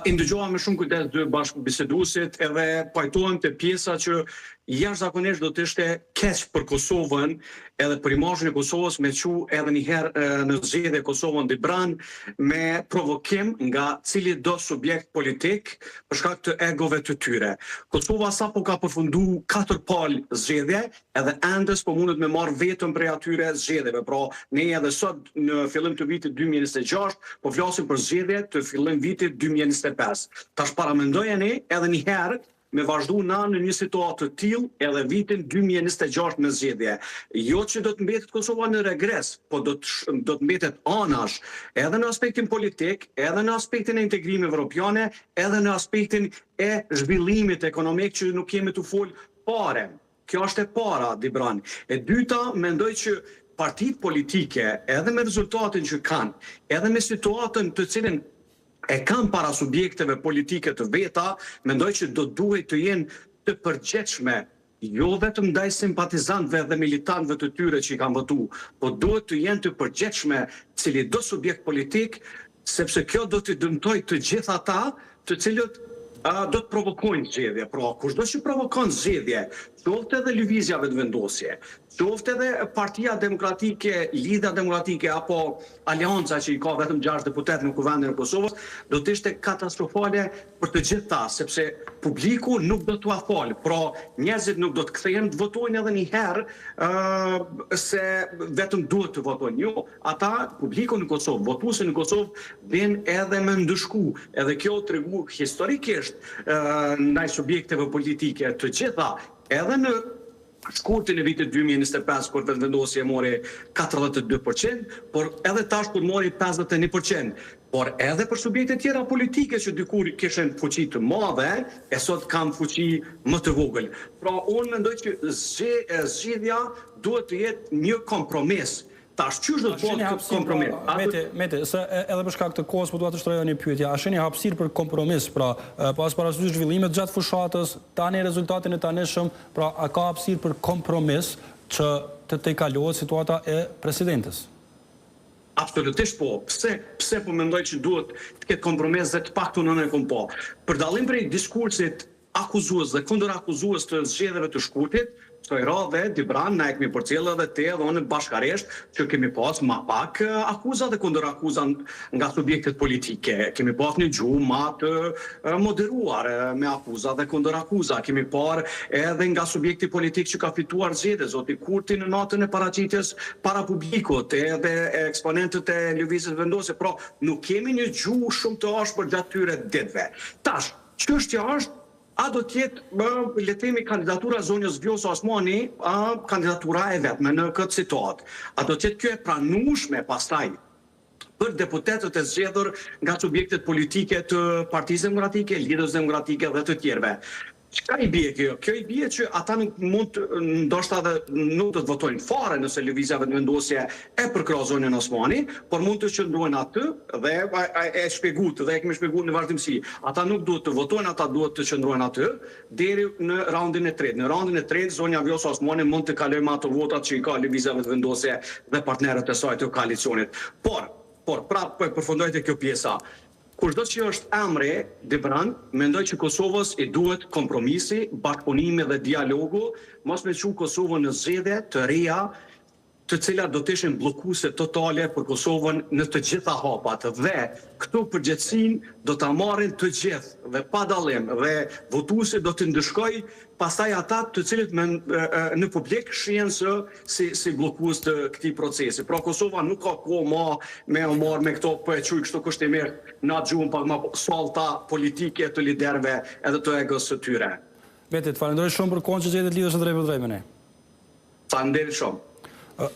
I ndëgjova me shumë kujdes dy bashkëbiseduesit edhe pajtohen te pjesa që jashtëzakonisht do të ishte keq për Kosovën edhe për imazhin e Kosovës me çu edhe një herë në zgjedhje Kosovën Dibran me provokim nga cili do subjekt politik për shkak të egove të tyre. Kosova sapo ka përfundu 4 palë zgjedhje edhe ende po mundet me marr vetëm prej atyre zgjedhjeve. Pra ne edhe sot në fillim të vitit 2026 po flasim për zgjedhje të fillim vitit 2025. Tash paramendojeni edhe një herë me vazhdu na në një situatë të tillë edhe vitin 2026 me zgjedhje. Jo që do të mbetet Kosova në regres, po do të mbetet anash edhe në aspektin politik, edhe në aspektin e integrimit evropiane, edhe në aspektin e zhvillimit ekonomik që nuk kemi të fol pare. Kjo është e para, Dibran. E dyta, mendoj që partitë politike, edhe me rezultatin që kanë, edhe me situatën të cilën e kam para subjekteve politike të veta, mendoj që do duhet të jenë të përgjegjshme, jo vetëm ndaj simpatizantëve dhe militantëve të tyre që i kanë votu, po duhet të jenë të përgjegjshme cili do subjekt politik, sepse kjo do të dëmtojë të gjithë ata të cilët do të provokojnë zgjedhje. Pra, kushdo që provokon zgjedhje, qoftë edhe lëvizjave të vendosje, qoftë edhe Partia Demokratike, Lidhja Demokratike apo Alianca që i ka vetëm 6 deputet në Kuvendin e Kosovës, do të ishte katastrofale për të gjitha, sepse publiku nuk do t'u afal. Pra, njerëzit nuk do të kthehen të votojnë edhe një herë se vetëm duhet të votojnë. Jo, ata publiku në Kosovë, votuesi në Kosovë vjen edhe me ndëshku. Edhe kjo tregu historikisht ndaj subjekteve politike të gjitha, edhe në shkurtin e vitit 2025, kur vendosja mori 42%, por edhe tash kur mori 51%, por edhe për subjekte tjera politike që dikur kishin fuqi të madhe, e sot kanë fuqi më të vogël. Pra, unë mendoj që zgjedhja duhet të jetë një kompromis. Tash çysh do të bëhet kompromis? Mete, se edhe për shkak të kohës po dua të shtrojë një pyetje. A shihni hapësirë për kompromis, pra pas parasysh zhvillimet gjatë fushatës, tani rezultatin e tanishëm, pra a ka hapësirë për kompromis që të tejkalohet situata e presidentes? Absolutisht po. Pse po mendoj që duhet të ketë kompromis dhe të paktën unë e kom po. Për dallim prej diskursit akuzues dhe kundërakuzues të zgjedhjeve të shkurtit, këto radhe, Dibran, na e kemi përcjellë edhe te dhe unë bashkaresht që kemi pas ma pak akuza dhe kundërakuza nga subjektet politike. Kemi pas një gjuhë ma të moderuar me akuza dhe kundërakuza. Kemi par edhe nga subjekti politik që ka fituar zgjedhje, zoti Kurti në natën e paraqitjes para publikut, edhe eksponentët e lëvizjes vendosje. Pra, nuk kemi një gjuhë shumë të ashpër gjatë tyre ditëve. Tash, çështja është a do tjetë, le të themi, kandidatura zonjës Vjosa Osmani, kandidatura e vetme në këtë situatë. A do tjetë kjo e pranueshme pastaj për deputetët e zgjedhur nga subjektet politike të Partisë Demokratike, Lidhjes Demokratike dhe të tjerëve. Çka i bie kjo? Kjo i bie që ata nuk mund ndoshta edhe nuk do të votojnë fare nëse lëvizjave të vendosje e përkrah zonën Osmani, por mund të qëndrojnë aty dhe e shpjeguat dhe e kemi shpjeguar në vazhdimsi. Ata nuk duhet të votojnë, ata duhet të qëndrojnë aty deri në raundin e tretë. Në raundin e tretë zonja Vjosa Osmani mund të kalojë me ato votat që i ka lëvizjave të vendosje dhe partnerët e saj të koalicionit. Por prapë po e përfundoj te kjo pjesa. Kushdo që është emri, Dibran, mendoj që Kosovës i duhet kompromisi, bashkëpunimi dhe dialogu, mos me çu Kosovën në zgjedhje të reja, të cilat do të ishin bllokuese totale për Kosovën në të gjitha hapat. Dhe këto përgjegjësinë do ta marrin të gjithë dhe pa dallim dhe votuesi do të ndëshkojë pastaj ata të cilët në publik shihen si bllokues të këtij procesi. Pra Kosova nuk ka kohë me marr me këto po e quaj kështu kushtimisht na gjuhën pak më sallta politike të liderëve edhe të egos së tyre. Mete, të falenderoj shumë për kohën që gjetët lidhës së drejtë me ne. Faleminderit shumë.